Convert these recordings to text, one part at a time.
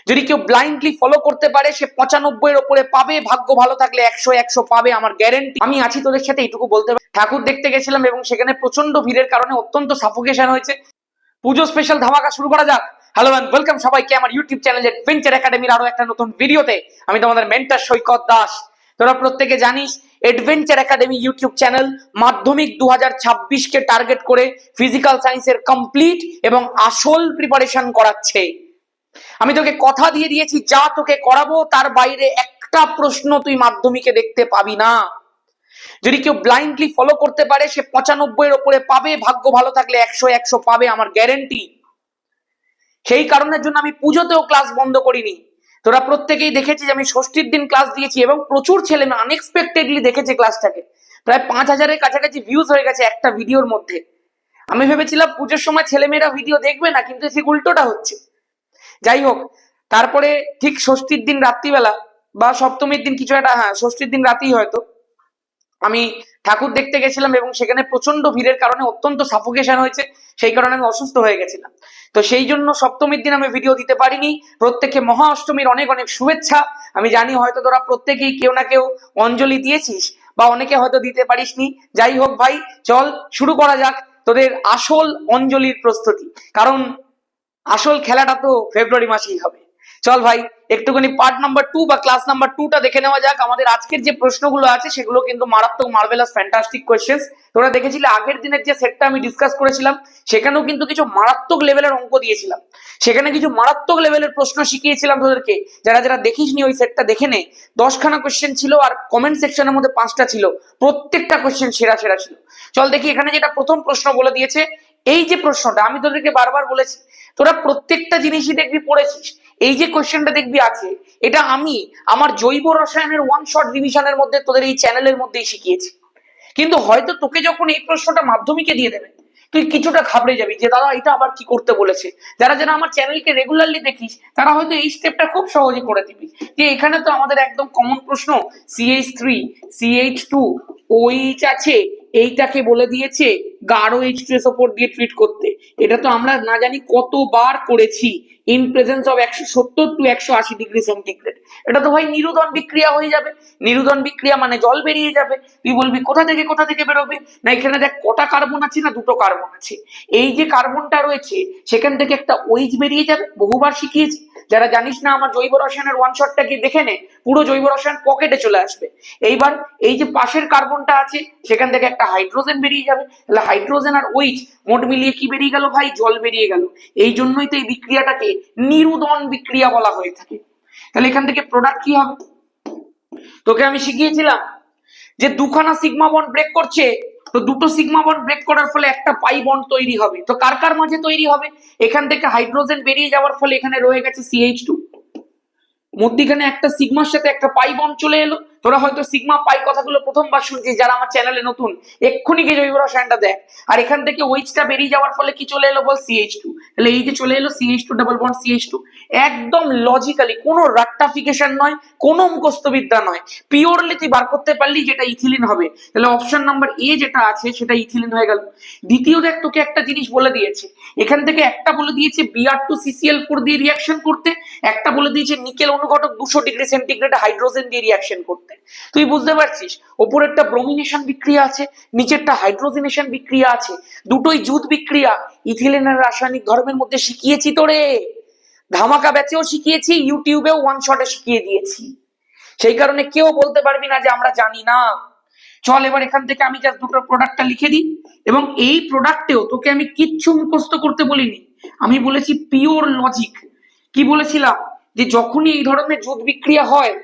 যদি কেউ blindly follow করতে পারে সে 95 এর উপরে পাবে, ভাগ্য ভালো থাকলে 100 পাবে, আমার গ্যারেন্টি। আমি আছি তোদের সাথে, এইটুকু বলতে পারি। ঠাকুর দেখতে গেছিলাম এবং সেখানে প্রচন্ড ভিড়ের কারণে অত্যন্ত সাফোকেশন হয়েছে। পুজো স্পেশাল ধামাকা শুরু করা যাক। হ্যালো এন্ড ওয়েলকাম সবাইকে আমার ইউটিউব চ্যানেল অ্যাডভেঞ্চার একাডেমির আরো একটা নতুন ভিডিওতে। আমি তোমাদের মেন্টর সৈকত দাস। তোরা প্রত্যেকে জানিস অ্যাডভেঞ্চার একাডেমি ইউটিউব চ্যানেল মাধ্যমিক 2026 কে টার্গেট করে ফিজিক্যাল সায়েন্সের কমপ্লিট এবং আসল প্রিপারেশন করাচ্ছে। আমি তোকে কথা দিয়ে দিয়েছি, যা তোকে করাবো তার বাইরে একটা প্রশ্ন তুই মাধ্যমিকে দেখতে পাবি না। যদি কেউ ব্লাইন্ডলি ফলো করতে পারে সে 95 এর উপরে পাবে, ভাগ্য ভালো থাকলে 100 পাবে, আমার গ্যারেন্টি। সেই কারণের জন্য আমি পুজোতেও ক্লাস বন্ধ করিনি। তোরা প্রত্যেকেই দেখেছিস আমি ষষ্ঠীর দিন ক্লাস দিয়েছি এবং প্রচুর ছেলে মেয়ে আনএক্সপেক্টেডলি দেখেছে ক্লাসটাকে। প্রায় 5000-এর কাছাকাছি ভিউজ হয়ে গেছে একটা ভিডিওর মধ্যে। আমি ভেবেছিলাম পুজোর সময় ছেলেমেয়েরা ভিডিও দেখবে না, কিন্তু ঠিক উল্টোটা হচ্ছে। যাই হোক, তারপরে ঠিক ষষ্ঠীর দিন রাত্রিবেলা বা সপ্তমীর দিন কিছু একটা, ষষ্ঠীর দিন রাতেই হয়তো, আমি ঠাকুর দেখতে গেছিলাম এবং সেখানে প্রচন্ড ভিড়ের কারণে অত্যন্ত সাফোকেশন হয়েছে। সেই কারণে আমি অসুস্থ হয়ে গেছিলাম। তো সেই জন্য সপ্তমীর দিন আমি ভিডিও দিতে পারিনি। প্রত্যেককে মহা অষ্টমীর অনেক অনেক শুভেচ্ছা। আমি জানি হয়তো তোরা প্রত্যেকেই কেউ না কেউ অঞ্জলি দিয়েছিস বা অনেকে হয়তো দিতে পারিসনি। যাই হোক ভাই, চল শুরু করা যাক তোদের আসল অঞ্জলির প্রস্তুতি, কারণ আসল খেলাটা তো ফেব্রুয়ারি মাসেই হবে। চল ভাই, একটুখানি পার্ট নাম্বার 2 বা ক্লাস নাম্বার 2টা দেখে নেওয়া যাক। আমাদের আজকের যে প্রশ্নগুলো আছে সেগুলো কিন্তু মারাত্মক, মার্ভেলাস, ফ্যান্টাস্টিক কোয়েশ্চেন্স। তোরা দেখেছিলে আগের দিনের যে সেটটা আমি ডিসকাস করেছিলাম সেখানেও কিন্তু কিছু মারাত্মক লেভেলের অঙ্ক দিয়েছিলাম। সেখানে কিছু মারাত্মক লেভেলের প্রশ্ন শিখিয়েছিলাম তোদেরকে। যারা যারা দেখিসনি ওই সেটটা দেখে নে। 10খানা কোয়েশ্চেন ছিল আর কমেন্ট সেকশনের মধ্যে 5টা ছিল। প্রত্যেকটা কোয়েশ্চেন সেরা সেরা ছিল। চল দেখি এখানে যেটা প্রথম প্রশ্ন বলে দিয়েছে। এই যে প্রশ্নটা আমি তোদেরকে বারবার বলেছি, তোরা প্রত্যেকটা জিনিসই দেখবি পড়েছিস। এই যে কোয়েশ্চেনটা দেখবি আছে, এটা আমি আমার জৈব রসায়নের ওয়ান শট রিভিশনের মধ্যে তোদের এই চ্যানেলের মধ্যেই শিখিয়েছি। কিন্তু হয়তো তোকে যখন এই প্রশ্নটা মাধ্যমিকে দিয়ে দেবে, তুই কিছুটা ঘাবড়ে যাবি যে দাদা এটা আবার কি করতে বলেছে। যারা যারা আমার চ্যানেলকে রেগুলারলি দেখিস তারা হয়তো এই স্টেপটা খুব সহজে করে দিবি, যে এখানে তো আমাদের একদম কমন প্রশ্ন CH3 CH2 OH আছে, এইটাকে বলে দিয়েছে গাঢ় H2S ওপর দিয়ে ট্রিট করতে। এটা তো আমরা না জানি কতবার করেছি। In presence of 170 to 180 degree centigrade. এটা তো ভাই নিরুদন বিক্রিয়া হয়ে যাবে। নিরুদন বিক্রিয়া মানে জল বেরিয়ে যাবে। তুই বলবি কোথা থেকে বেরোবে? না এখানে দেখ কটা কার্বন আছে, না দুটো কার্বন আছে। এই যে কার্বনটা রয়েছে সেখান থেকে একটা OH বেরিয়ে যাবে, বহুবার শিখিয়েছি। যারা জানিস না আমার জৈব রসায়নের ওয়ান শটটাকে দেখে নে, পুরো জৈব রসায়ন পকেটে চলে আসবে। এইবার এই যে পাশের কার্বনটা আছে সেখান থেকে একটা হাইড্রোজেন বেরিয়ে যাবে। তাহলে হাইড্রোজেন আর OH মোট মিলিয়ে কি বেরিয়ে গেল ভাই? জল বেরিয়ে গেল। এই জন্যই তো এই বিক্রিয়াটাকে নিরুদন বিক্রিয়া বলা হয়ে থাকে। তাহলে এখান থেকে প্রোডাক্ট কি হবে? তোকে আমি শিখিয়েছিলাম যে দুখানা সিগমা বন্ড ব্রেক করছে, তো দুটো সিগমা বন্ড ব্রেক করার ফলে একটা পাই বন্ড তৈরি হবে। তো কার কার মাঝে তৈরি হবে? এখান থেকে হাইড্রোজেন বেরিয়ে যাওয়ার ফলে এখানে রয়ে গেছে CH2, মধ্যখানে একটা সিগমার সাথে একটা পাই বন্ড চলে এলো। তোরা হয়তো সিগমা পাই কথাগুলো প্রথমবার শুনছিস, যারা আমার চ্যানেলে নতুন এক্ষুনি গিয়ে জৈব রসায়নটা দেখ। আর এখান থেকে ওইচটা বেরিয়ে যাওয়ার ফলে কি চলে এলো বল? CH2। তাহলে এই যে চলে এলো CH2 ডাবল বন্ড CH2, একদম লজিক্যালি, কোনো রাট্টাফিকেশন নয়, কোনো মুখস্থবিদ্যা নয়, পিওরলি তুই বার করতে পারলি যেটা ইথিলিন হবে। তাহলে অপশন নাম্বার এ যেটা আছে সেটা ইথিলিন হয়ে গেল। দ্বিতীয় দেখ, তোকে একটা জিনিস বলে দিয়েছে। এখান থেকে একটা বলে দিয়েছে Br2CCl4 দিয়ে রিয়াকশন করতে, একটা বলে দিয়েছে নিকেল অনুঘটক 200 ডিগ্রি সেন্টিগ্রেডে হাইড্রোজেন দিয়ে রিয়াকশন করতে। তুই বুঝতে পারছিস ওপরেরটা ব্রোমিনেশন বিক্রিয়া আছে, নিচেরটা হাইড্রোজেনেশন বিক্রিয়া আছে। দুটোই যুত বিক্রিয়া। ইথিলিনের রাসায়নিক ধর্মের মধ্যে শিখিয়েছি তোরে, ধামাকা ব্যাচেও শিখিয়েছি, ইউটিউবেও ওয়ান শটে শিখিয়ে দিয়েছি। সেই কারণে কেউ বলতে পারবি না যে আমরা জানি না। চল এবার এখান থেকে আমি জাস্ট দুটো প্রোডাক্টটা লিখে দিই, এবং এই প্রোডাক্টেও তোকে আমি কিচ্ছু মুখস্থ করতে বলিনি। আমি বলেছি পিওর লজিক। কি বলেছিলাম? যে যখনই এই ধরনের যুত বিক্রিয়া হয়,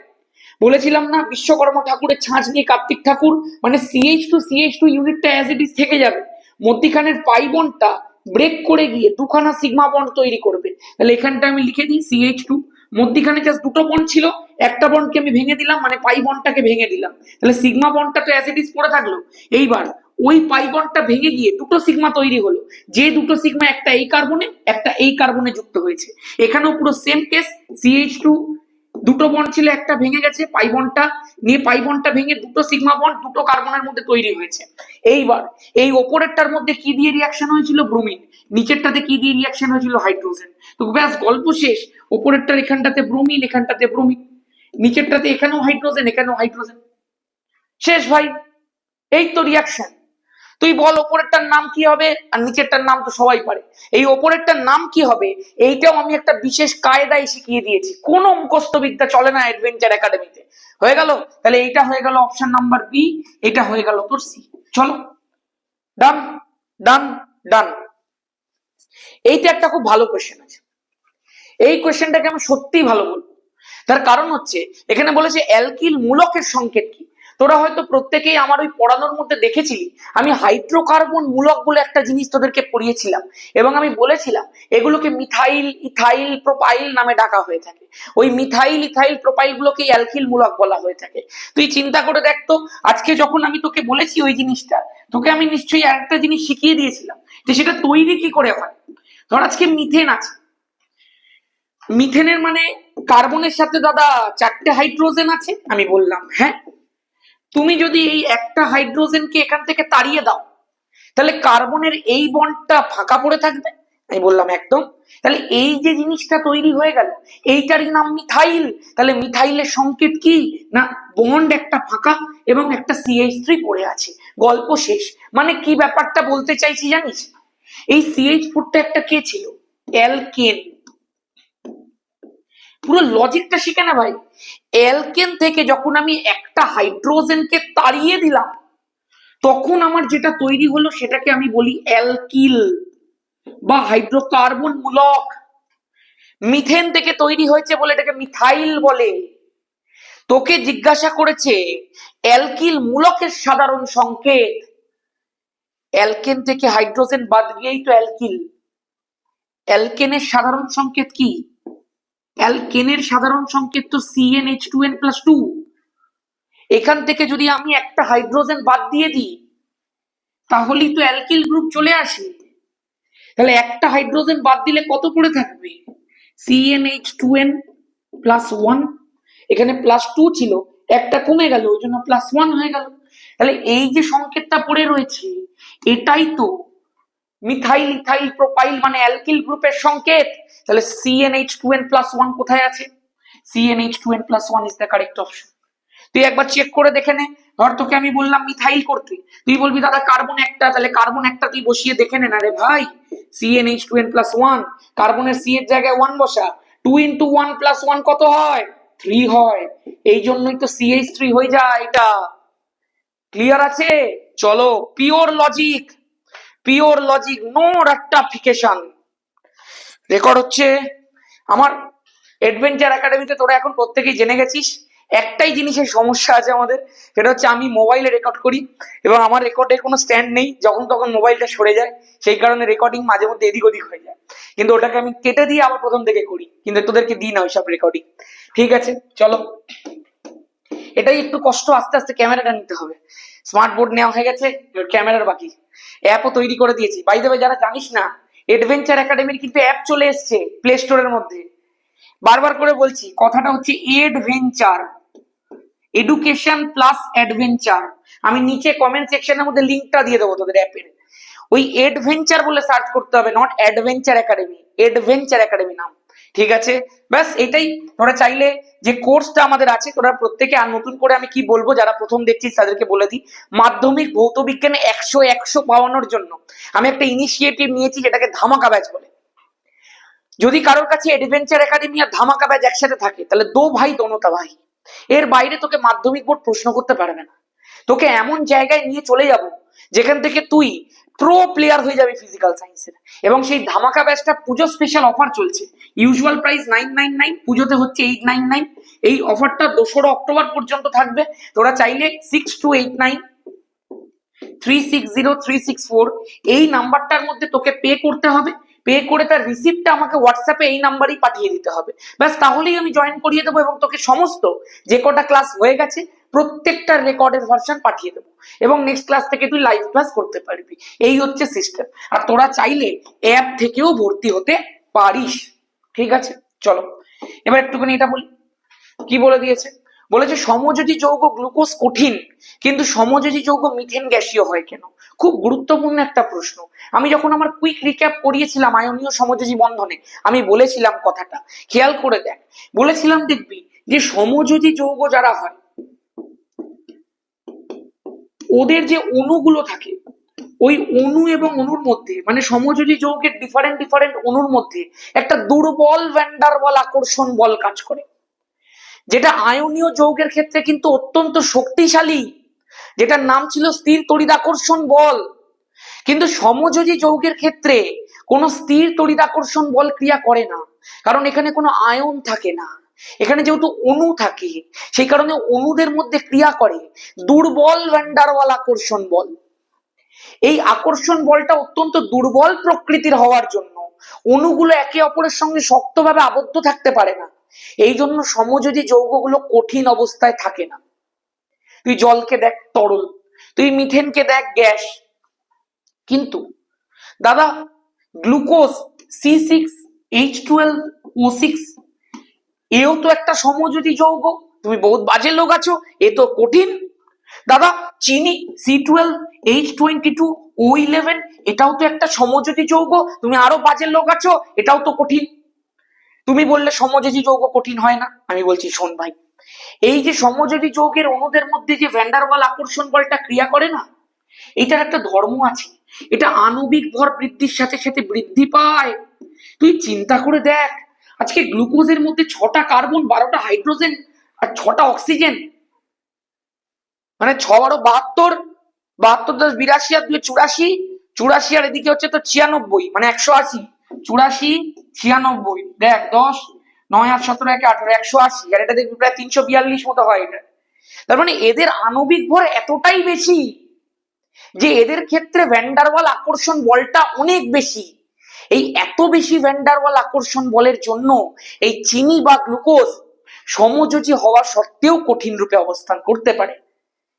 বলেছিলাম না বিশ্বকর্মা ঠাকুরের ছাঁচ নিয়ে কার্তিক ঠাকুর, মানে CH2 ইউনিটটা অ্যাজ ইট ইজ থেকে যাবে, মধ্যখানের পাই বন্ডটা ব্রেক করে গিয়ে দুখানা সিগমা বন্ড তৈরি করবে। তাহলে এখানটা আমি লিখে দিই CH2, মধ্যখানে জাস্ট দুটো বন্ড ছিল, একটা বন্ডকে আমি ভেঙে দিলাম, মানে পাই বন্ডটাকে ভেঙে দিলাম। তাহলে সিগমা বন্ডটা তো অ্যাজ ইট ইজ পড়ে থাকলো। এইবার ওই পাই বন্ডটা ভেঙে গিয়ে দুটো সিগমা তৈরি হলো। যে দুটো সিগমা একটা এই কার্বনে একটা এই কার্বনে যুক্ত হয়েছে। এখানেও পুরো সেম কেস। CH2 দুটো বন্ড ছিল, একটা ভেঙে গেছে, পাই বন্ডটা নিয়ে পাই বন্ডটা ভেঙে দুটো সিগমা বন্ড দুটো কার্বনের মধ্যে তৈরি হয়েছে। এইবার এই ওপরেরটার মধ্যে কি দিয়ে রিয়াকশন হয়েছিল? ব্রোমিন। নিচেরটাতে কি দিয়ে রিয়াকশন হয়েছিল? হাইড্রোজেন। তো ব্যাস গল্প শেষ। ওপরেরটার এখানটাতে ব্রোমিন, এখানটাতে ব্রোমিন, নিচেরটাতে এখানেও হাইড্রোজেন, এখানেও হাইড্রোজেন। শেষ ভাই, এই তো রিয়াকশন। তুই বল ওপরেরটার নাম কি হবে আর নিচেরটার নাম তো সবাই পারে। এই ওপরেরটার নাম কি হবে এইটাও আমি একটা বিশেষ কায়দায় শিখিয়ে দিয়েছি, কোনো মুখস্থ বিদ্যা চলে না অ্যাডভেঞ্চার একাডেমিতে। হয়ে গেল? তাহলে এইটা হয়ে গেল অপশন নাম্বার বি, এটা হয়ে গেল তোর সি। চলো, ডান ডান ডান। এইটা একটা খুব ভালো কোয়েশ্চেন আছে, এই কোয়েশ্চেনটাকে আমি সত্যিই ভালো বলবো। তার কারণ হচ্ছে এখানে বলেছে অ্যালকিল মূলকের সংকেত কি। তোরা হয়তো প্রত্যেকেই আমার ওই পড়ানোর মধ্যে দেখেছিলি, আমি হাইড্রোকার্বন মূলক বলে একটা জিনিস তোদেরকে পড়িয়েছিলাম এবং আমি বলেছিলাম এগুলোকে মিথাইল, ইথাইল, প্রোপাইল নামে ডাকা হয়ে থাকে। ওই মিথাইল, ইথাইল, প্রোপাইল গুলোকে অ্যালকিল মূলক বলা হয়ে থাকে। তুই চিন্তা করে দেখতো, আজকে যখন আমি তোকে বলেছি ওই জিনিসটা, তোকে আমি নিশ্চয়ই একটা জিনিস শিখিয়ে দিয়েছিলাম যে সেটা তৈরি কি করে হয়। ধর আজকে মিথেন আছে, মিথেনের মানে কার্বনের সাথে দাদা 4টে হাইড্রোজেন আছে, আমি বললাম হ্যাঁ। তুমি যদি এই একটা হাইড্রোজেনকে এখান থেকে তাড়িয়ে দাও তাহলে কার্বনের এই বন্ডটা ফাঁকা পড়ে থাকবে, আমি বললাম একদম। তাহলে এই যে জিনিসটা তৈরি হয়ে গেল এইটারই নাম মিথাইল। তাহলে মিথাইলের সংকেত কি না, বন্ড একটা ফাঁকা এবং একটা CH3 পড়ে আছে, গল্প শেষ। মানে কি ব্যাপারটা বলতে চাইছি জানিস, এই CH4টা একটা কে ছিল, অ্যালকেন। পুরো লজিকটা শিখে না ভাই। অ্যালকেন থেকে যখন আমি একটা হাইড্রোজেনকে তাড়িয়ে দিলাম তখন আমার যেটা তৈরি হলো সেটাকে আমি বলি অ্যালকিল বা হাইড্রোকার্বন মূলক। মিথেন থেকে তৈরি হয়েছে বলে এটাকে মিথাইল বলে। তোকে জিজ্ঞাসা করেছে অ্যালকিল মূলকের সাধারণ সংকেত, অ্যালকেন থেকে হাইড্রোজেন বাদ দিয়েই তো অ্যালকিল। অ্যালকেনের সাধারণ সংকেত কি, অ্যালকেনের সাধারণ সংকেত তো CnH2n+2। এখান থেকে যদি আমি একটা হাইড্রোজেন বাদ দিয়ে দিই তাহলেই তো অ্যালকিল গ্রুপ চলে আসে। তাহলে একটা হাইড্রোজেন বাদ দিলে কত পড়ে থাকবে, CnH2n+1। এখানে +2 ছিল, একটা কমে গেল ওই জন্য +1 হয়ে গেল। তাহলে এই যে সংকেতটা পড়ে রয়েছে এটাই তো মিথাইল, ইথাইল, প্রোপাইল মানে অ্যালকিল গ্রুপের সংকেত। তাহলে CnH2n+1 কোথায় আছে, CnH2n+1 is the correct option. তুই একবার চেক করে দেখে নে। ধর তোকে আমি বললাম মিথাইল করতে, তুই বলবি দাদা কার্বন একটা, তাহলে কার্বন একটা তুই বসিয়ে দেখে নে না রে ভাই, CnH2n+1, কার্বনের C এর জায়গায় 1 বসা, 2 × 1 + 1 কত হয়, 3 হয়। এই জন্যই তো CH3 হয়ে যায় এটা। ক্লিয়ার আছে? চলো, pure logic, pure logic, no রাট্টাফিকেশন। রেকর্ড হচ্ছে আমার অ্যাডভেঞ্চার একাডেমিতে। তোরা এখন প্রত্যেকেই জেনে গেছিস একটাই জিনিসের সমস্যা আছে আমাদের, সেটা হচ্ছে আমি মোবাইলে রেকর্ড করি এবং আমার রেকর্ডের কোনো স্ট্যান্ড নেই, যখন তখন মোবাইলটা সরে যায়, সেই কারণে রেকর্ডিং মাঝে মধ্যে এদিক ওদিক হয়ে যায়। কিন্তু ওটাকে আমি কেটে দিয়ে আবার প্রথম থেকে করি, কিন্তু তোদেরকে দিই না ওইসব রেকর্ডিং। ঠিক আছে চলো, এটাই একটু কষ্ট, আস্তে আস্তে ক্যামেরাটা নিতে হবে। স্মার্ট বোর্ড নেওয়া হয়ে গেছে, ক্যামেরার বাকি। অ্যাপও তৈরি করে দিয়েছি। বাই দ্য ওয়ে, যারা জানিস না অ্যাডভেঞ্চার একাডেমির কিন্তু অ্যাপ চলে এসছে প্লে স্টোরের মধ্যে। বারবার করে বলছি, কথাটা হচ্ছে এডভেঞ্চার, এডুকেশন প্লাস অ্যাডভেঞ্চার। আমি নিচে কমেন্ট সেকশনের মধ্যে লিঙ্কটা দিয়ে দেবো তোদের অ্যাপের। ওই এডভেঞ্চার বলে সার্চ করতে হবে, not adventure academy, adventure academy নাম। ঠিক আছে, ব্যাস এটাই। তোরা চাইলে যে কোর্সটা আমাদের আছে তোরা প্রত্যেকে, আর নতুন করে আমি কি বলবো যারা প্রথম দেখছিস তাদেরকে বলে দিই, মাধ্যমিক ভৌত বিজ্ঞানে 100 পাওয়ানোর জন্য আমি একটা ইনিশিয়েটিভ নিয়েছি যেটাকে ধামাকা ব্যাচ বলে। যদি কারোর কাছে অ্যাডভেঞ্চার একাডেমি আর ধামাকা ব্যাচ একসাথে থাকে তাহলে দো ভাই দোনোটা ভাই। এর বাইরে তোকে মাধ্যমিক বোর্ড প্রশ্ন করতে পারবে না। তোকে এমন জায়গায় নিয়ে চলে যাব যেখান থেকে তুই প্রো প্লেয়ার হয়ে যাবে ফিজিক্যাল সায়েন্সের। এবং সেই ধামাকা ব্যাচটা পুজো স্পেশাল অফার চলছে, ইউজুয়াল প্রাইস 999, পুজোতে হচ্ছে 899। এই অফারটা 2রা অক্টোবর পর্যন্ত থাকবে। তোরা চাইলে 6289 360 364 এই নাম্বারটার মধ্যে তোকে পে করতে হবে। পে করে তার রিসিপ্টটা আমাকে হোয়াটসঅ্যাপে এই নাম্বারেই পাঠিয়ে দিতে হবে, ব্যাস তাহলেই আমি জয়েন করিয়ে দেবো এবং তোকে সমস্ত যে কটা ক্লাস হয়ে গেছে প্রত্যেকটা রেকর্ডের ভার্সন পাঠিয়ে দেবো এবং নেক্সট ক্লাস থেকে তুই লাইভ ক্লাস করতে পারবি। এই হচ্ছে সিস্টেম। আর তোরা চাইলে অ্যাপ থেকেও ভর্তি হতে পারিস। ঠিক আছে চলো, এবার একটুখানি এটা বলি, কি বলে দিয়েছে বলেছে সমযোজী যৌগ গ্লুকোজ কঠিন, কিন্তু সমযোজী যৌগ মিথেন গ্যাসীয় হয় কেন? খুব গুরুত্বপূর্ণ একটা প্রশ্ন। আমি যখন আমার কুইক রিক্যাপ করিয়েছিলাম আয়নীয় সমযোজী বন্ধনে, আমি বলেছিলাম কথাটা, খেয়াল করে দেখ, বলেছিলাম দেখবি যে সমযোজী যৌগ যারা হয় ওদের যে অণুগুলো থাকে, ওই অণু এবং অণুর মধ্যে, মানে সমযোজী যৌগের ডিফারেন্ট ডিফারেন্ট অণুর মধ্যে একটা দুর্বল ভ্যান ডার ওয়াল আকর্ষণ বল কাজ করে, যেটা আয়নীয় যৌগের ক্ষেত্রে কিন্তু অত্যন্ত শক্তিশালী, যেটার নাম ছিল স্থির তড়িৎাকর্ষণ বল। কিন্তু সমযোজী যৌগের ক্ষেত্রে কোনো স্থির তড়িৎাকর্ষণ বল ক্রিয়া করে না, কারণ এখানে কোনো আয়ন থাকে না, এখানে যেহেতু অণু থাকে সেই কারণে অণুদের মধ্যে ক্রিয়া করে দুর্বল ভ্যান ডার ওয়াল আকর্ষণ বল। এই আকর্ষণ বলটা অত্যন্ত দুর্বল প্রকৃতির হওয়ার জন্য অণুগুলো একে অপরের সঙ্গে শক্তভাবে আবদ্ধ থাকতে পারে না, এই জন্য সমযোজী যৌগগুলো কঠিন অবস্থায় থাকে না। তুই জলকে দেখ তরল, তুই মিথেনকে দেখ গ্যাস, কিন্তু দাদা গ্লুকোজ C6H12O6 এও তো একটা সমযোজী যৌগ, তুমি বহুত বাজে লোক আছো, এ তো কঠিন। দাদা চিনি C12H22O11 এটাও তো একটা সমযোজী যৌগ, তুমি আরো বাজে লোক আছো, এটাও তো কঠিন। তুমি বললে সমযোজী যৌগ কঠিন হয় না, আমি বলছি শোন ভাই, এই যে সমযোজী যৌগের অণুদের মধ্যে যে ভ্যান ডার ওয়াল আকর্ষণ বলটা ক্রিয়া করে না, এটার একটা ধর্ম আছে, এটা আণবিক ভর বৃদ্ধির সাথে সাথে বৃদ্ধি পায়। তুই চিন্তা করে দেখ, আজকে গ্লুকোজের মধ্যে 6টা কার্বন, 12টা হাইড্রোজেন আর 6টা অক্সিজেন, মানে 6 × 12 72 + 10 82 আর 2 84, 84 আর এদিকে হচ্ছে তো 96, মানে 180, 84 96, দেখ 10 9 8 17 1 18 180, আর এটা দেখবি প্রায় 342 মতো হয় এটা। তার মানে এদের আণবিক ভর এতটাই বেশি যে এদের ক্ষেত্রে ভ্যান ডার ওয়াল আকর্ষণ বলটা অনেক বেশি। এই এত বেশি ভ্যান ডার ওয়াল আকর্ষণ বলের জন্য এই চিনি বা গ্লুকোজ সমযোজী হওয়া সত্ত্বেও কঠিন রূপে অবস্থান করতে পারে,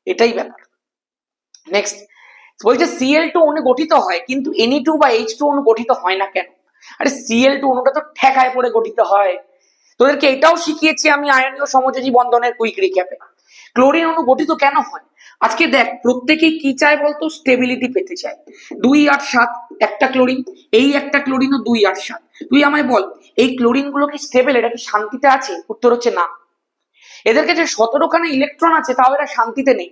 এটাই ব্যাপার। নেক্সট বলছে Cl2 অণু গঠিত হয়, কিন্তু Na2 বা H2 অণু গঠিত হয় না কেন? আরে Cl2 অণুটা তো ঠেকায় পড়ে গঠিত হয়, তোদেরকে এটাও শিখিয়েছি আমি আয়নীয় সমযোজী বন্ধনের কুইক রিক্যাপে। ক্লোরিন অণু গঠিত কেন হয়? আজকে দেখ প্রত্যেকেই কি চায় বলতো, স্টেবিলিটি পেতে চায়। 2 8 7 একটা ক্লোরিন, এই একটা ক্লোরিনও 2 8 7। তুই আমায় বল এই ক্লোরিন গুলো কি স্টেবল, এটা কি শান্তিতে আছে? উত্তর হচ্ছে না। এদের কাছে 17খানা ইলেকট্রন আছে, তাও এরা শান্তিতে নেই।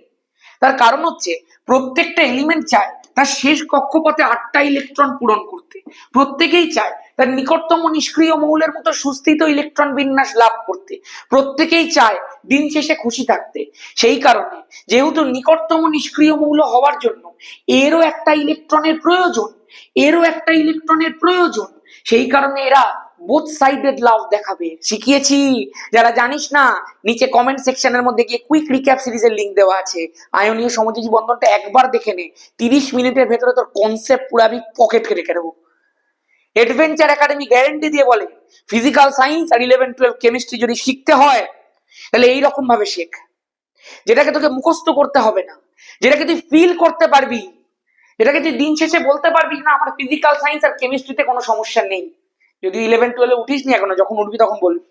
তার কারণ হচ্ছে প্রত্যেকটা এলিমেন্ট চায় তার শেষ কক্ষপথে 8টা ইলেকট্রন পূরণ করতে, প্রত্যেকেই চায় তার নিকটতম নিষ্ক্রিয় মৌলের মতো সুস্থিত ইলেকট্রন বিন্যাস লাভ করতে, প্রত্যেকেই চায় দিন শেষে খুশি থাকতে। সেই কারণে যেহেতু নিকটতম নিষ্ক্রিয় মৌল হওয়ার জন্য এরও একটা ইলেকট্রনের প্রয়োজন, এরও একটা ইলেকট্রনের প্রয়োজন, সেই কারণে এরা বোথ সাইডেড লাভ দেখাবে। শিখিয়েছি, যারা জানিস না নিচে কমেন্ট সেকশনের মধ্যে গিয়ে কুইক রিক্যাপ সিরিজের লিংক দেওয়া আছে, আয়নীয় সমযোজী বন্ধনটা একবার দেখে নে, 30 মিনিটের ভেতরে তোর কনসেপ্ট পুরো আমি পকেটে রেখে দেবো। অ্যাডভেঞ্চার একাডেমি গ্যারান্টি দিয়ে বলে ফিজিক্যাল সায়েন্স আর 11-12 কেমিস্ট্রি যদি শিখতে হয় তাহলে এইরকম ভাবে শেখ, যেটাকে তোকে মুখস্থ করতে হবে না, যেটাকে তুই ফিল করতে পারবি, যেটাকে তুই দিন শেষে বলতে পারবি না আমার ফিজিক্যাল সায়েন্স আর কেমিস্ট্রিতে কোনো সমস্যা নেই। যদি 11-12 উঠিস নি এখনো, যখন উঠবি তখন বলবি।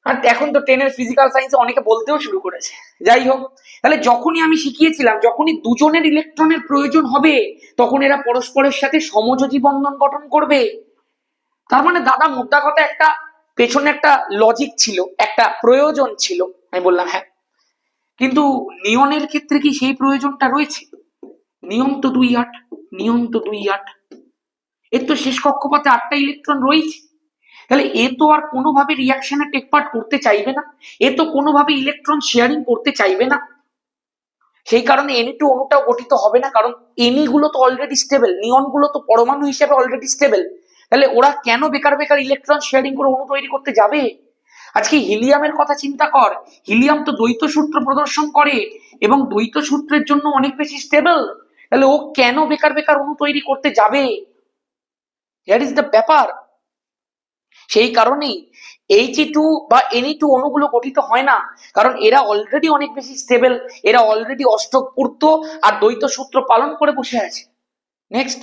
আর এখন তো 10-এর ফিজিক্যাল সায়েন্সে অনেকে বলতেও শুরু করেছে। যাই হোক, তাহলে যখনই আমি শিখিয়েছিলাম যখনই দুজনের ইলেকট্রনের প্রয়োজন হবে তখন এরা পরস্পরের সাথে সমযোজী বন্ধন গঠন করবে। তার মানে দাদা মোদ্দা কথা একটা পেছনে একটা লজিক ছিল, একটা প্রয়োজন ছিল। আমি বললাম হ্যাঁ, কিন্তু নিয়নের ক্ষেত্রে কি সেই প্রয়োজনটা রয়েছে? নিয়ম তো 2 8, নিয়ম তো 2 8, এর তো শেষ কক্ষপথে 8টা ইলেকট্রন রয়েছে, তাহলে এ তো আর কোনোভাবে রিয়াকশনে টেক পার্ট করতে চাইবে না, এ তো কোনোভাবে ইলেকট্রন শেয়ারিং করতে চাইবে না। সেই কারণে Na2 অণুটাও গঠিত হবে না, কারণ এনি গুলো তো অলরেডি স্টেবল, নিয়ন গুলো তো পরমাণু হিসেবে অলরেডি স্টেবল, তাহলে ওরা কেন বেকার বেকার ইলেকট্রন শেয়ারিং করে অণু তৈরি করতে যাবে? আজকে হিলিয়ামের কথা চিন্তা কর, হিলিয়াম তো দ্বৈত সূত্র প্রদর্শন করে এবং দ্বৈত সূত্রের জন্য অনেক বেশি স্টেবল, তাহলে ও কেন বেকার বেকার অণু তৈরি করতে যাবে? দ্যাট ইজ দ্য ব্যাপার। সেই কারণেই He2 বা Na2 অণুগুলো গঠিত হয় না, কারণ এরা অলরেডি অনেক বেশি স্টেবল, এরা অলরেডি অষ্টক পূর্ত আর দ্বৈত সূত্র পালন করে বসে আছে। নেক্সট,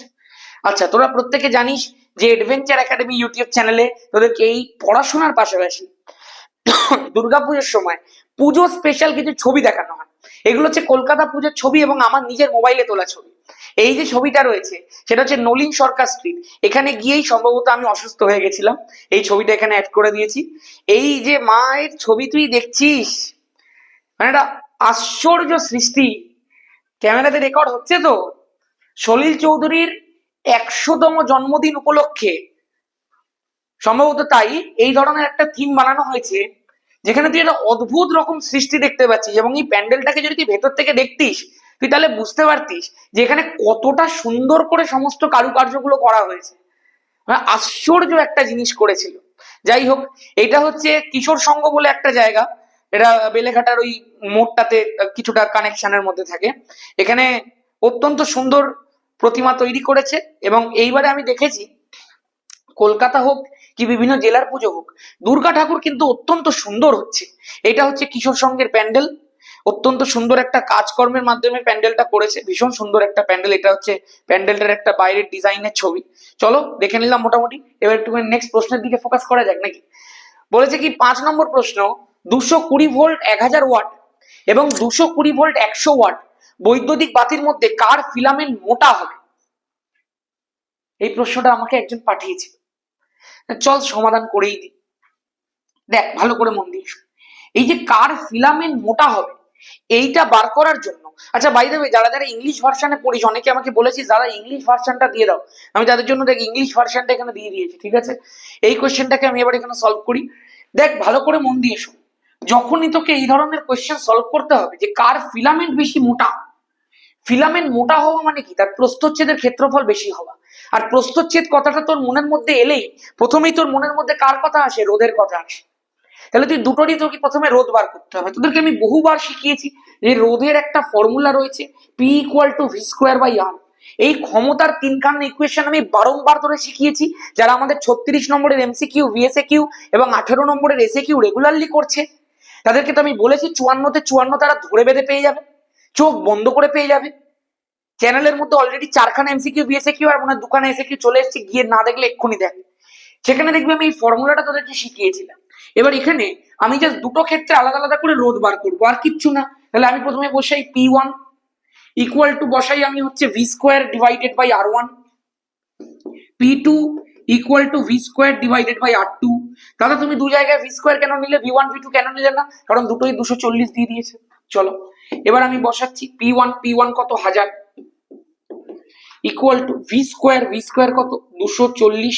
আচ্ছা তোরা প্রত্যেকে জানিস যে অ্যাডভেঞ্চার একাডেমি ইউটিউব চ্যানেলে তোদেরকে এই পড়াশোনার পাশাপাশি দুর্গাপুজোর সময় পুজো স্পেশাল কিছু ছবি দেখানো হয়। এগুলো হচ্ছে কলকাতা পুজোর ছবি এবং আমার নিজের মোবাইলে তোলা ছবি। এই যে ছবিটা রয়েছে সেটা হচ্ছে নলিন সরকার স্ট্রিট। এখানে গিয়েই সম্ভবত আমি অসুস্থ হয়ে গেছিলাম, এই ছবিটা এখানে অ্যাড করে দিয়েছি। এই যে মায়ের ছবি তুই দেখছিস, মানে একটা আশ্চর্য সৃষ্টি। ক্যামেরাতে রেকর্ড হচ্ছে তো? সলিল চৌধুরীর 100তম জন্মদিন উপলক্ষে সম্ভবত তাই এই ধরনের একটা থিম বানানো হয়েছে, যেখানে তুই একটা অদ্ভুত রকম সৃষ্টি দেখতে পাচ্ছিস। এবং এই প্যান্ডেলটাকে যদি তুই ভেতর থেকে দেখতিস, তুই তাহলে বুঝতে পারতিস যে এখানে কতটা সুন্দর করে সমস্ত কারুকার্যগুলো করা হয়েছে। মানে আশ্চর্য একটা জিনিস করেছিল। যাই হোক, এটা হচ্ছে কিশোর সংঘ বলে একটা জায়গা, এটা বেলেঘাটার ওই মোড়টাতে কিছুটা কানেকশনের মধ্যে থাকে। এখানে অত্যন্ত সুন্দর প্রতিমা তৈরি করেছে। এবং এইবারে আমি দেখেছি কলকাতা হোক কি বিভিন্ন জেলার পুজো হোক, দুর্গা ঠাকুর কিন্তু অত্যন্ত সুন্দর হচ্ছে। এটা হচ্ছে কিশোর সংঘের প্যান্ডেল, অত্যন্ত সুন্দর একটা কাজকর্মের মাধ্যমে প্যান্ডেলটা করেছে, ভীষণ সুন্দর একটা প্যান্ডেল। এটা হচ্ছে প্যান্ডেলটার একটা বাইরের ডিজাইনের ছবি। চলো দেখে নিলাম মোটামুটি, এবার একটু নেক্সট প্রশ্নের দিকে ফোকাস করা যাক নাকি। বলেছে কি 5 নম্বর প্রশ্ন, 220 ভোল্ট 1000 ওয়াট এবং 220 ভোল্ট 100 ওয়াট বৈদ্যুতিক বাতির মধ্যে কার ফিলামেন্ট মোটা হবে? এই প্রশ্নটা আমাকে একজন পাঠিয়েছে, চল সমাধান করেই দিই। দেখ ভালো করে মন দিয়ে শোন। এই যে কার ফিলামেন্ট মোটা হবে, এইটা বার করার জন্য, আচ্ছা বাই দ্য ওয়ে, যারা যারা ইংলিশ ভার্সনে পড়িস, অনেকে আমাকে বলেছিস দাদা ইংলিশ ভার্সনটা দিয়ে দাও। আমি তাদের জন্য দেখ ইংলিশ ভার্সনটা এখানে দিয়ে দিয়েছি, ঠিক আছে? এই কোয়েশ্চেনটাকে আমি এবার এখানে সলভ করি। দেখ ভালো করে মন দিয়ে শোন, যখনই তোকে এই ধরনের কোয়েশ্চেন সলভ করতে হবে যে কার ফিলামেন্ট বেশি মোটা, ফিলামেন্ট মোটা হওয়া মানে কি, তার প্রস্থচ্ছেদের ক্ষেত্রফল বেশি হওয়া। আর প্রস্থচ্ছেদ কথাটা তোর মনের মধ্যে এলেই প্রথমেই তোর মনের মধ্যে কার কথা আসে? রোধের কথা আসে। তাহলে তুই দুটোরই তোকে প্রথমে রোধ বার করতে হবে। তোদেরকে আমি বহুবার শিখিয়েছি যে রোধের একটা ফর্মুলা রয়েছে, P equal to V square by R. এই ক্ষমতার তিনখানা ইকুয়েশন আমি বারংবার ধরে শিখিয়েছি। যারা আমাদের 36 নম্বরের এমসিকিউ, ভিএসএ কিউ এবং 18 নম্বরের এসএ কিউ রেগুলারলি করছে, তাদেরকে তো আমি বলেছি 54তে 54 তারা ধরে বেঁধে পেয়ে যাবে, চোখ বন্ধ করে পেয়ে যাবে। চ্যানেলের মধ্যে already 4খানা MCQ, VSA Q R মনে হয় 2খানা এসএ কিউ চলে এসেছে, গিয়ে না দেখলে এক্ষুনি দেখ, সেখানে দেখবি আমি এই ফর্মুলাটা তোদেরকে শিখিয়েছিলাম। এবার এখানে আমি জাস্ট দুটো ক্ষেত্রে আলাদা আলাদা করে রোধ বার করবো, আর কিচ্ছু না। তাহলে আমি প্রথমে বসাই P1 ইকুয়াল টু বসাই আমি হচ্ছে V square divided by R1, P2 equal to V square divided by R2। দাদা তুমি দু জায়গায় ভি স্কোয়ার কেন নিলে, V1 V2 কেন নিলে না? কারণ দুটোই 240 দিয়ে দিয়েছে। চলো এবার আমি বসাচ্ছি P1 কত 1000 ইকুয়াল টু ভি স্কোয়ার কত 240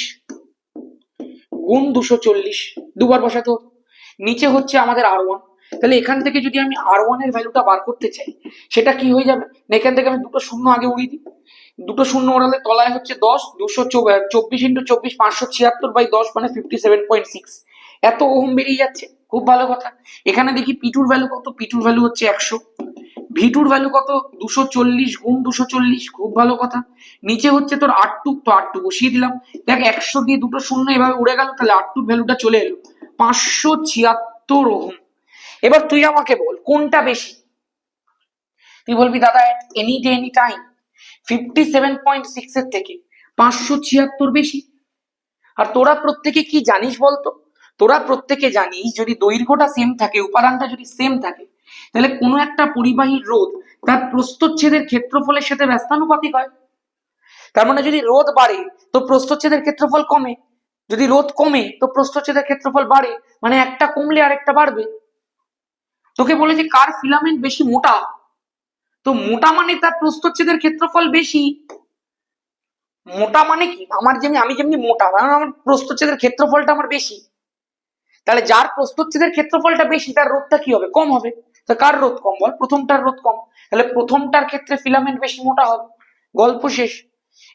গুণ 240, দুবার বসাতে হতো। নিচে হচ্ছে আমাদের R1। তাহলে এখান থেকে যদি আমি R1 এর ভ্যালুটা বার করতে চাই, সেটা কি হয়ে যাবে? এখান থেকে আমি দুটো শূন্য আগে উড়িয়ে দিই। দুটো শূন্য ওড়ালে তলায় হচ্ছে 10, 224 ইন্টু 24 576 বাই 10 মানে 57.6। এত ওহম বেরিয়ে যাচ্ছে, খুব ভালো কথা। এখানে দেখি P2 ভ্যালু কত, P2 ভ্যালু হচ্ছে 100, V2 ভ্যালু কত 240 গুণ 240, খুব ভালো কথা। নিচে হচ্ছে তোর R2, তো R2 বসিয়ে দিলাম। দেখ 100 দিয়ে দুটো শূন্য এভাবে উড়ে গেল, তাহলে R2 ভ্যালুটা চলে এলো 576 ওহম। এবার তুই আমাকে বল কোনটা বেশি? তুই বলবি দাদা এনি ডে এনি টাইম 57.6 এর থেকে 576 বেশি। আর তোরা প্রত্যেকে কি জানিস বলতো? তোরা প্রত্যেকে জানিস যদি দৈর্ঘ্যটা সেম থাকে, উপাদানটা যদি সেম থাকে, তাহলে কোনো একটা পরিবাহীর রোধ তার প্রস্থচ্ছেদের ক্ষেত্রফলের সাথে ব্যস্তানুপাতিক হয়। তার মানে যদি রোধ বাড়ে তো প্রস্থচ্ছেদের ক্ষেত্রফল কমে, যদি রোধ কমে তো প্রস্থচ্ছেদের ক্ষেত্রফল বাড়ে, মানে একটা কমলে আরেকটা বাড়বে। তোকে বলেছে কার ফিলামেন্ট বেশি মোটা, তো মোটা মানে তার প্রস্থচ্ছেদের ক্ষেত্রফল বেশি। মোটা মানে কি, আমি যেমনি মোটা, কারণ আমার প্রস্থচ্ছেদের ক্ষেত্রফলটা আমার বেশি। তাহলে যার প্রস্থচ্ছেদের ক্ষেত্রফলটা বেশি তার রোধটা কি হবে? কম হবে। তো কার রোধ কম বল? প্রথমটার রোধ কম, তাহলে প্রথমটার ক্ষেত্রে ফিলামেন্ট বেশি মোটা হবে। গল্প শেষ।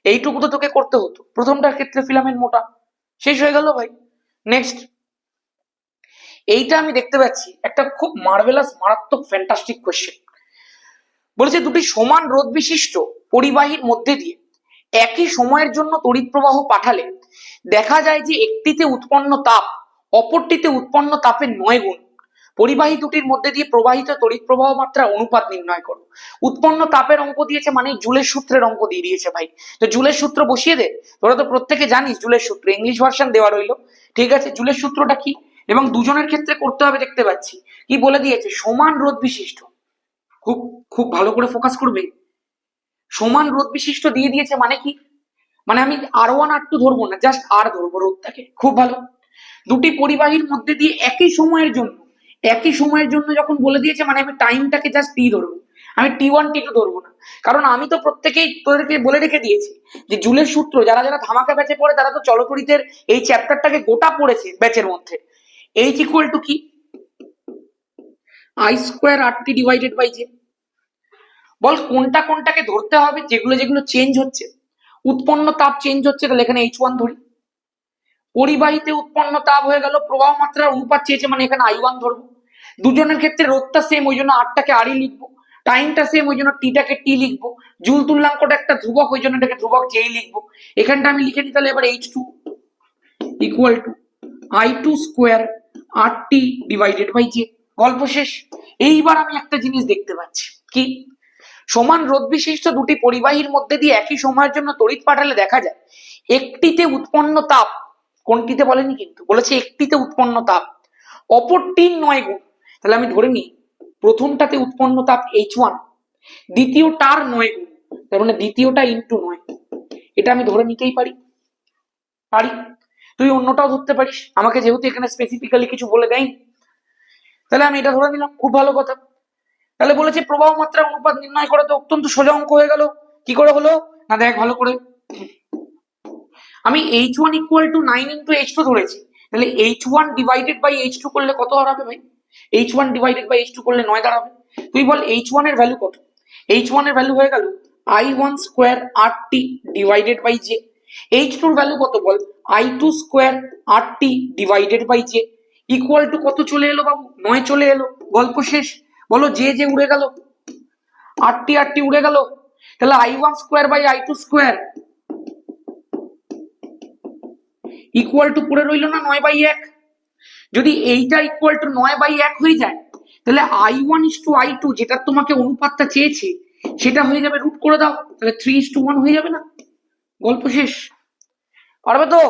এইটুকু তো তোকে করতে হতো, প্রথমটার ক্ষেত্রে ফিলামেন্ট মোটা, শেষ হয়ে গেল ভাই। নেক্সট, এইটা আমি দেখতে পাচ্ছি একটা খুব মার্ভেলাস, মারাত্মক, ফ্যান্টাস্টিক কোয়েশ্চেন। বলেছে দুটি সমান রোধ বিশিষ্ট পরিবাহীর মধ্যে দিয়ে একই সময়ের জন্য তড়িৎ প্রবাহ পাঠালে দেখা যায় যে একটিতে উৎপন্ন তাপ অপরটিতে উৎপন্ন তাপের 9 গুণ। পরিবাহী দুটির মধ্যে দিয়ে প্রবাহিত তড়িৎ প্রবাহ মাত্রা অনুপাত নির্ণয় করো। উৎপন্ন তাপের অঙ্ক দিয়েছে মানে জুলের সূত্রের অঙ্ক দিয়ে দিয়েছে ভাই। তো জুলের সূত্র বসিয়ে দে। তোরা তো প্রত্যেকে জানিস জুলের সূত্র, ইংলিশ ভার্সন দেওয়া রইলো, ঠিক আছে? জুলের সূত্রটা কি? এবং দুজনের ক্ষেত্রে করতে হবে দেখতে পাচ্ছি। কি বলে দিয়েছে? সমান রোধ বিশিষ্ট। খুব খুব ভালো করে ফোকাস করবে। সমান রোধ বিশিষ্ট দিয়ে দিয়েছে মানে কি? মানে আমি R1 R2 ধরবো না, জাস্ট আর ধরবো রোধটাকে। খুব ভালো। দুটি পরিবাহীর মধ্যে দিয়ে একই সময়ের জন্য যখন বলে দিয়েছে মানে আমি টাইমটাকে জাস্ট টি ধরবো, আমি T1 T2 ধরবো না। কারণ আমি তো প্রত্যেকেই তোদেরকে বলে রেখে দিয়েছি যে জুলের সূত্র যারা যারা ধামাকা ব্যাচে পড়ে তারা তো চলতড়িতের এই চ্যাপ্টারটাকে গোটা পড়েছে ব্যাচের মধ্যে। H ইকুয়াল টু কি? I square RT divided by J। বল কোনটা কোনটাকে ধরতে হবে? যেগুলো যেগুলো চেঞ্জ হচ্ছে, উৎপন্ন তাপ চেঞ্জ হচ্ছে, তাহলে এখানে H1 ধরি। পরিবাহীতে উৎপন্ন তাপ হয়ে গেল, প্রবাহ মাত্রার অনুপাত চেয়েছে মানে এখানে I1 ধরবো। দুজনের ক্ষেত্রে রোধটা সেম, ওই জন্য আরটাকে আরই লিখবো। টাইমটা সেম, ওই জন্য টিটাকে টি লিখবো। জুল তুল্যাঙ্কটা একটা ধ্রুবক, ওই জন্য এটাকে ধ্রুবক জেই লিখবো। এখানটা আমি লিখে দিই তাহলে এবার H2 equal to I2 square RT divided by J। গল্প শেষ। এইবার আমি একটা জিনিস দেখতে পাচ্ছি কি, সমান রোধ বিশিষ্ট দুটি পরিবাহীর মধ্যে দিয়ে একই সময়ের জন্য তড়িৎ পাঠালে দেখা যায় একটিতে উৎপন্ন তাপ, কোনটিতে বলেনি কিন্তু, বলেছে একটিতে উৎপন্ন তাপ অপরটির 9 গুণ। তাহলে আমি ধরে নিই প্রথমটাতে উৎপন্ন তাপ H1, দ্বিতীয়টার 9 গুণ, তার মানে দ্বিতীয়টা ইন্টু 9। এটা আমি ধরে নিতেই পারি। তুই অন্যটাও ধরতে পারিস, আমাকে যেহেতু এখানে স্পেসিফিক্যালি কিছু বলে দেয়নি, তাহলে আমি এটা ধরে নিলাম। খুব ভালো কথা। তাহলে বলেছে প্রবাহ মাত্রা অনুপাত নির্ণয় করা, তো অত্যন্ত সোজা অঙ্ক হয়ে গেল। কি করে হলো না, দেখ ভালো করে। আমি H1 equal to 9 into H2 ধরেছি, তাহলে H1 ডিভাইডেড বাই H2 করলে কত দাঁড়াবে ভাই? H1 ডিভাইডেড বাই H2 করলে 9 দাঁড়াবে। তুই বল H1 এর ভ্যালু কত? H1 এর ভ্যালু হয়ে গেল I1 square RT divided by J। H2 এর ভ্যালু কত বল? I2 square RT divided by J equal to কত চলে এলো বাবু? 9 চলে এলো। গল্প শেষ। বলো যে যে উড়ে গেল, RT উড়ে গেল, তাহলে I1 square by I2 square equal to পড়ে রইল না 9/1। যদি এইটা ইকুয়াল টু 9/1 হয়ে যায় তাহলে I1 ইস টু I2 যেটা তোমাকে অনুপাতটা চেয়েছে সেটা হয়ে যাবে, রুট করে দাও, তাহলে 3:1 হয়ে যাবে না? গল্প শেষ। পারবে তো?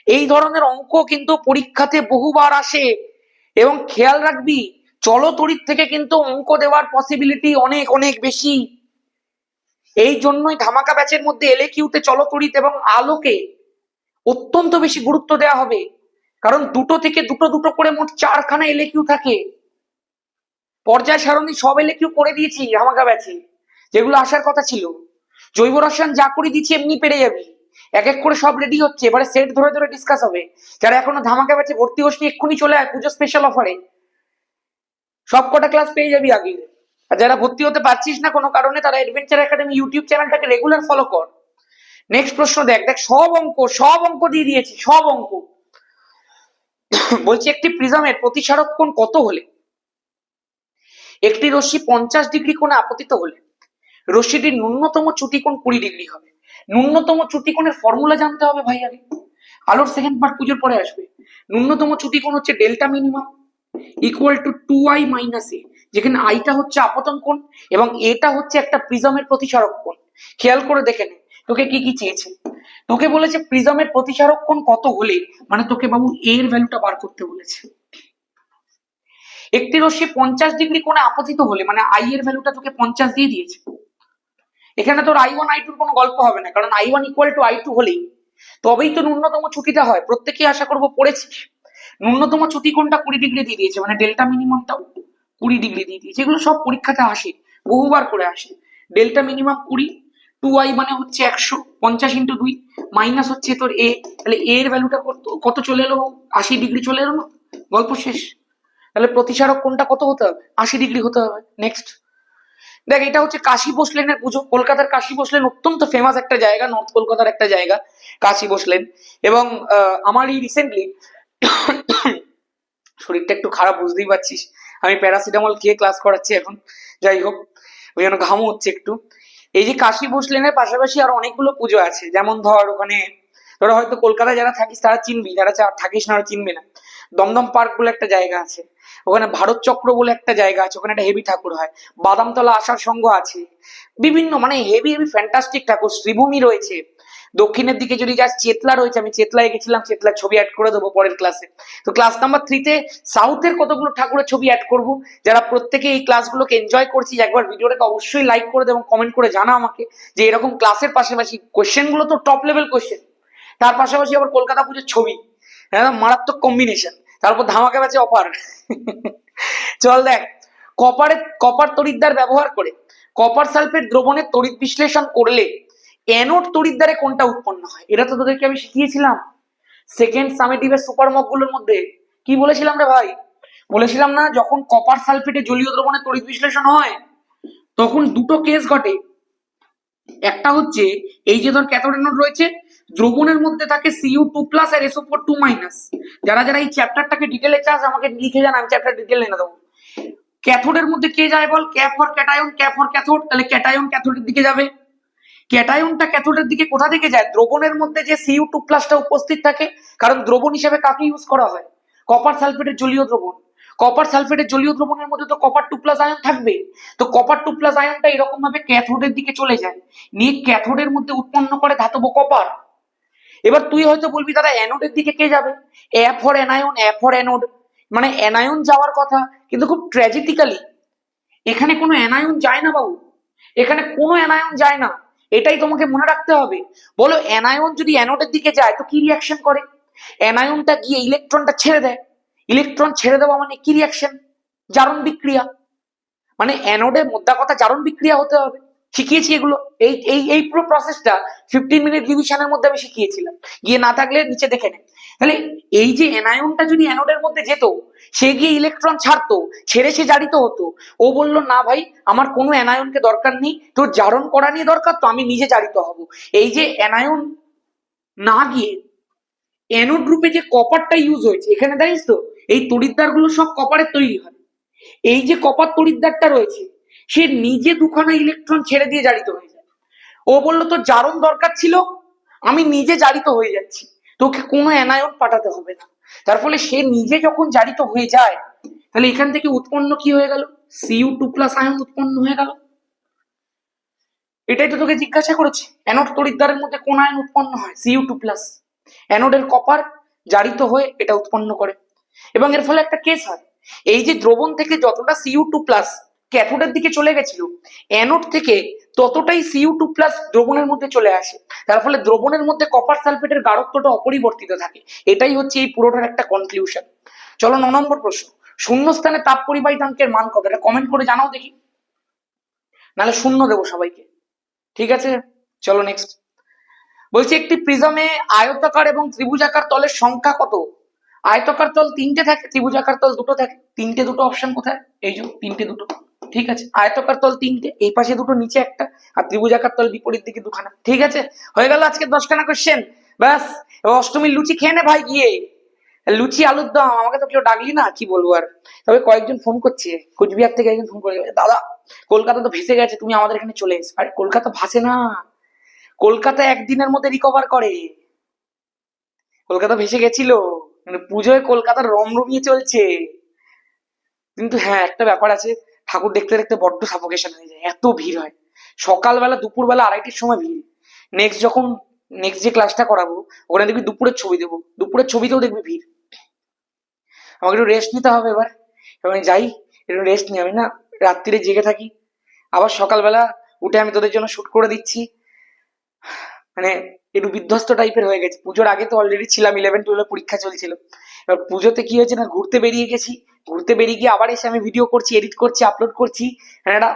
এই ধরনের অঙ্ক কিন্তু পরীক্ষাতে বহুবার আসে, এবং খেয়াল রাখবি চলতড়িৎ থেকে কিন্তু অঙ্ক দেওয়ার পসিবিলিটি অনেক অনেক বেশি। এই জন্যই ধামাকা ব্যাচের মধ্যে এলএকিউতে চলতড়িৎ এবং আলোকে অত্যন্ত বেশি গুরুত্ব দেওয়া হবে, কারণ দুটো থেকে দুটো দুটো করে মোট 4খানা এলএকিউ থাকে। পর্যায় সারণী সব এলএকিউ করে দিয়েছি ধামাকা ব্যাচে, যেগুলো আসার কথা ছিল। জৈব রসায়ন যা করে দিচ্ছি এমনি পেরে যাবি, এক এক করে সব রেডি হচ্ছে, এবারে সেট ধরে ধরে ডিসকাস হবে। যারা এখনো ধামাকা ব্যাচে ভর্তি হসনি এক্ষুনি চলে আয়, পুজো স্পেশাল অফারে সব কটা ক্লাস পেয়ে যাবি আগে। আর যারা ভর্তি হতে পারছিস না কোনো কারণে, তারা অ্যাডভেঞ্চার একাডেমি ইউটিউব চ্যানেলটাকে রেগুলার ফলো কর। নেক্সট প্রশ্ন দেখ, সব অঙ্ক দিয়ে দিয়েছি, সব অঙ্ক। বলছি একটি প্রিজমের প্রতিসারক কোণ কত হলে একটি রশ্মি 50 ডিগ্রি কোণে আপতিত হলে রশ্মিটির ন্যূনতম চ্যুতি কোণ 20 ডিগ্রি হবে? ন্যূনতম চ্যুতি কোণের ফর্মুলা জানতে হবে ভাই আগে। আলোর সেকেন্ড পার্ট পুজোর পরে আসবে। ন্যূনতম চ্যুতি কোণ হচ্ছে delta minimum equal to 2i minus A, যেখানে আইটা হচ্ছে আপতন কোণ এবং এটা হচ্ছে একটা প্রিজমের প্রতিসারক কোণ। খেয়াল করে দেখে নে তোকে কি কি চেয়েছে। তোকে বলেছে প্রিজমের প্রতিসারক কোণ কত হলে, মানে তোকে বাবু এর ভ্যালুটা বার করতে বলেছে। একটি রশ্মি 50 ডিগ্রি কোণে আপতিত হলে মানে আই এর ভ্যালুটা তোকে 50 দিয়ে দিয়েছে। এখানে তোর I1 I2 কোনো গল্প হবে না, কারণ I1 ইকুয়াল টু I2 হলেই তবেই তো ন্যূনতম চ্যুতিটা হয়। প্রত্যেকেই আশা করবো পড়েছিস। ন্যূনতম চ্যুতি কোণটা 20 ডিগ্রি দিয়ে দিয়েছে, মানে ডেল্টা মিনিমামটাও 20 ডিগ্রি দিয়ে দিয়েছে। এগুলো সব পরীক্ষাতে আসে, বহুবার করে আসে। ডেল্টা মিনিমাম 20, 2i মানে হচ্ছে 100, 50 ইন্টু 2 মাইনাস হচ্ছে তোর এ, তাহলে এ এর ভ্যালুটা কত চলে এলো? 80 ডিগ্রি চলে এলো না? গল্প শেষ। তাহলে প্রতিসারক কোণটা কত হতে হবে? 80 ডিগ্রি হতে হবে। নেক্সট দেখ, এটা হচ্ছে কাশী বোসলেনের পুজো। কলকাতার কাশী বোসলেন অত্যন্ত ফেমাস একটা জায়গা, নর্থ কলকাতার একটা জায়গা কাশী বোসলেন। এবং আমার এই রিসেন্টলি শরীরটা একটু খারাপ, বুঝতেই পারছিস, আমি প্যারাসিটামল খেয়ে ক্লাস করাচ্ছি এখন। যাই হোক, ওই জন্য ঘামও হচ্ছে একটু। এই যে কাশী বোসলেনের পাশাপাশি আরো অনেকগুলো পুজো আছে, যেমন ধর ওখানে তোরা হয়তো কলকাতায় যারা থাকিস তারা চিনবি, যারা থাকিস না চিনবি না। দমদম পার্ক বলে একটা জায়গা আছে, ওখানে ভারত চক্র বলে একটা জায়গা আছে, ওখানে একটা হেভি ঠাকুর হয়। বাদামতলা আশার সঙ্গ আছে, বিভিন্ন মানে হেভি হেভি ফ্যান্টাস্টিক ঠাকুর। শ্রীভূমি রয়েছে, দক্ষিণের দিকে যদি যাস চেতলা রয়েছে, আমি চেতলায় গেছিলাম, চেতলার ছবি অ্যাড করে দেবো পরের ক্লাসে। তো ক্লাস নাম্বার 3-তে সাউথের কতগুলো ঠাকুরের ছবি অ্যাড করব। যারা প্রত্যেকে এই ক্লাসগুলোকে এনজয় করছিস, একবার ভিডিওটাকে অবশ্যই লাইক করে দে এবং কমেন্ট করে জানা আমাকে যে এরকম ক্লাসের পাশাপাশি কোশ্চেন গুলো তো টপ লেভেল কোশ্চেন, তার পাশাপাশি আবার কলকাতা পুজোর ছবি, হ্যাঁ মারাত্মক কম্বিনেশন, তারপর ধামাকা ব্যাচে অফার। চল দেখ, কপার তড়িৎদ্বার ব্যবহার করে কপার সালফেট দ্রবণের তড়িৎ বিশ্লেষণ করলে অ্যানোড তড়িৎদ্বারে কোনটা উৎপন্ন হয়। এটা তো তোদেরকে আমি শিখিয়েছিলাম সেকেন্ড সামেটিভের সুপার মক গুলোর মধ্যে। কি বলেছিলাম রে ভাই? বলেছিলাম না, যখন কপার সালফেটে জলীয় দ্রবণের তড়িৎ বিশ্লেষণ হয় তখন দুটো কেস ঘটে। একটা হচ্ছে এই যে ধর ক্যাথোড অ্যানোড রয়েছে, দ্রবণের মধ্যে থাকে Cu2+ আর SO4 2-। যারা যারা এই চ্যাপ্টারটাকে ডিটেলে চাস আমাকে লিখে যান, আমি চ্যাপ্টার ডিটেল এনে দেবো। ক্যাথোডের মধ্যে কে যায় বল? Cap for cation, cap for cathode, তাহলে ক্যাটায়ন ক্যাথোডের দিকে যাবে। ক্যাটায়নটা ক্যাথোডের দিকে কোথা থেকে যায়? দ্রবণের মধ্যে যে Cu2+টা উপস্থিত থাকে, কারণ দ্রবণ হিসেবে কাকে ইউজ করা হয়? কপার সালফেটের জলীয় দ্রবণ। কপার সালফেটের জলীয় দ্রবণের মধ্যে তো কপার 2+ আয়ন থাকবে, তো কপার 2+ আয়নটা এরকম ভাবে ক্যাথোডের দিকে চলে যায়, নিয়ে ক্যাথোডের মধ্যে উৎপন্ন করে ধাতব কপার। এবার তুই হয়তো বলবি দাদা অ্যানোডের দিকে কে যাবে? A for anion, A for anode, মানে অ্যানায়ন যাওয়ার কথা, কিন্তু খুব ট্র্যাজেডিক্যালি এখানে কোনো অ্যানায়ন যায় না বাবু, এখানে কোনো অ্যানায়ন যায় না। এটাই তোমাকে মনে রাখতে হবে। বলো অ্যানায়ন যদি অ্যানোডের দিকে যায় তো কি রিয়াকশন করে? অ্যানায়নটা গিয়ে ইলেকট্রনটা ছেড়ে দেয়, ইলেকট্রন ছেড়ে দেওয়া মানে কি রিয়াকশন? জারণ বিক্রিয়া। মানে অ্যানোডের মোদ্দা কথা জারণ বিক্রিয়া হতে হবে। শিখিয়েছি এগুলো, এই এই এই পুরো প্রসেসটা 15 মিনিট রিভিশনের মধ্যে আমি শিখিয়েছিলাম, গিয়ে না থাকলে নিচে দেখে নে। তাহলে এই যে অ্যানায়নটা যদি অ্যানোডের মধ্যে যেত, সে গিয়ে ইলেকট্রন ছাড়তো, ছেড়ে সে জারিত হতো। ও বললো না ভাই আমার কোনো অ্যানায়নকে দরকার নেই, তোর জারণ করা নিয়ে দরকার, তো আমি নিজে জারিত হব। এই যে অ্যানায়ন না গিয়ে অ্যানোড রূপে যে কপারটা ইউজ হয়েছে, এখানে জানিস তো এই তড়িৎদ্বারগুলো সব কপারের তৈরি হয়। এই যে কপার তড়িৎদ্বারটা রয়েছে সে নিজে দুখানা ইলেকট্রন ছেড়ে দিয়ে জারিত হয়ে যায়। ও বললো তোর জারণ দরকার ছিল, আমি নিজে জারিত হয়ে যাচ্ছি, তোকে কোনো অ্যানায়ন পাঠাতে হবে না। তার ফলে সে নিজে যখন জারিত হয়ে যায়, তাহলে এখান থেকে উৎপন্ন কি হয়ে গেল? Cu2+ আয়ন উৎপন্ন হয়ে গেল। এটাই তো তোকে জিজ্ঞাসা করেছে, অ্যানোড তড়িৎদ্বারের মধ্যে কোন আয়ন উৎপন্ন হয়? Cu2+। অ্যানোডের কপার জারিত হয়ে এটা উৎপন্ন করে, এবং এর ফলে একটা কেস হয়। এই যে দ্রবণ থেকে যতটা Cu2+ ক্যাথোডের দিকে চলে গেছিল, অ্যানোড থেকে ততটাই Cu2+ দ্রবণের মধ্যে চলে আসে। তার ফলে দ্রবণের মধ্যে কপার সালফেটের গাঢ়ত্বটা অপরিবর্তিত থাকে। এটাই হচ্ছে এই পুরোটার একটা কনক্লুশন। চলো 9 নম্বর প্রশ্ন, শূন্যস্থানে তাপ পরিবাহিতাঙ্কের মান কত? এটা কমেন্ট করে জানাও দেখি, নাহলে শূন্য দেবো সবাইকে। ঠিক আছে, চলো নেক্সট। বলছি একটি প্রিজমে আয়তাকার এবং ত্রিভুজাকার তলের সংখ্যা কত? আয়তাকার তল 3টে থাকে, ত্রিভুজাকার তল 2টো থাকে। 3টে 2টো অপশন কোথায়? এই যে 3টে 2টো। ঠিক আছে, আয়তাকার তল 3টে, এই পাশে 2টো নিচে একটা, আর ত্রিভুজাকার তল বিপরীত দিকে 2খানা। ঠিক আছে, হয়ে গেল আজকে 10খানা কোশ্চেন। ব্যাস, এবার অষ্টমীর লুচি খেয়ে নে ভাই গিয়ে, লুচি আলুর দম। আমাকে তো কেউ ডাকলি না, কি বলবো আর। তবে কয়েকজন ফোন করছে, কোচবিহার থেকে একজন ফোন করে, দাদা কলকাতা তো ভেসে গেছে, তুমি আমাদের এখানে চলে এসো। আরে কলকাতা ভাসে না, কলকাতা একদিনের মধ্যে রিকভার করে। কলকাতা ভেসে গেছিল, মানে পুজোয় কলকাতার রমরমিয়ে চলছে। কিন্তু হ্যাঁ একটা ব্যাপার আছে, ঠাকুর দেখতে দেখতে বড্ড সাফোকেশন হয়ে যায়, এত ভিড় হয়। সকালবেলা দুপুরবেলা 2:30-র সময় ভিড়। নেক্সট যে ক্লাসটা করাবো ওখানে দেখবি দুপুরের ছবি দেবো, দুপুরের ছবিতেও দেখবি ভিড়। আমাকে একটু রেস্ট নিতে হবে এবার, এবং যাই একটু রেস্ট নিই। আমি না রাত্রিরে জেগে থাকি, আবার সকালবেলা উঠে আমি তোদের জন্য শুট করে দিচ্ছি। মানে একটু বিধ্বস্ত টাইপের হয়ে গেছে। পুজোর আগে তো অলরেডি ছিলাম, 11-12 পরীক্ষা চলছিল। এবার পুজোতে কি হয়েছে না, ঘুরতে বেরিয়ে গেছি, ঘুরতে বেরিয়ে গিয়ে আবার এসে আমি ভিডিও করছি, এডিট করছি, আপলোড করছি, মানে একটা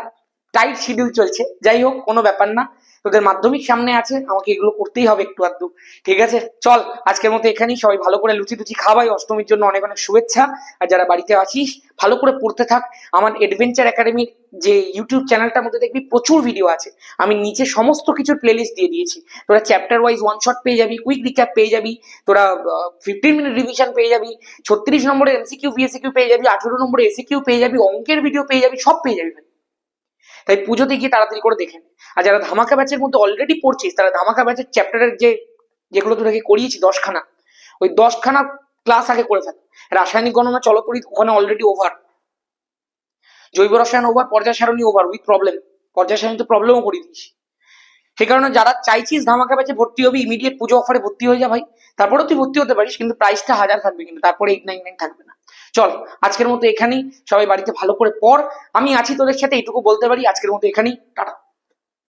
টাইট শিডিউল চলছে। যাই হোক, কোনো ব্যাপার না, তোদের মাধ্যমিক সামনে আছে, আমাকে এগুলো করতেই হবে একটু আধটু। ঠিক আছে, চল আজকের মতো এখানেই। সবাই ভালো করে লুচি টুচি খাওয়াই, অষ্টমীর জন্য অনেক অনেক শুভেচ্ছা। আর যারা বাড়িতে আছিস ভালো করে পড়তে থাক। আমার এডভেঞ্চার একাডেমির যে ইউটিউব চ্যানেলটার মধ্যে দেখবি প্রচুর ভিডিও আছে, আমি নিচে সমস্ত কিছুর প্লেলিস্ট দিয়ে দিয়েছি। তোরা চ্যাপ্টার ওয়াইজ ওয়ান শট পেয়ে যাবি, কুইক রিক্যাপ পেয়ে যাবি, তোরা 15 মিনিট রিভিশন পেয়ে যাবি, 36 নম্বরের এমসিকিউ ভিএসিকিউ পেয়ে যাবি, 18 নম্বরের এসিকিউ পেয়ে যাবি, অঙ্কের ভিডিও পেয়ে যাবি, সব পেয়ে যাবি ভাই। তাই পুজোতে গিয়ে তাড়াতাড়ি করে দেখে নে। আর যারা ধামাকা ব্যাচের মধ্যে অলরেডি পড়ছিস, তারা ধামাকা ব্যাচের চ্যাপ্টারের যেগুলো তোদেরকে করিয়েছি 10খানা, ওই 10খানা ক্লাস আগে করে ফেল। রাসায়নিক গণনা চলতরিৎ ওখানে অলরেডি ওভার, জৈব রসায়ন ওভার, পর্যায় সারণী ওভার উইথ প্রবলেম, পর্যায় সারণী তো প্রবলেমও করিয়ে দিয়েছি। সে কারণে যারা চাইছিস ধামাকা ব্যাচে ভর্তি হবি, ইমিডিয়েট পুজো অফারে ভর্তি হয়ে যা ভাই। তারপরেও তুই ভর্তি হতে পারিস, কিন্তু প্রাইসটা 1000 থাকবে, কিন্তু তারপরে 899 থাকবে না। চল আজকের মতো এখানেই, সবাই বাড়িতে ভালো করে পড়, আমি আছি তোদের সাথে, এইটুকু বলতে পারি। আজকের মতো এখানেই, টাটা।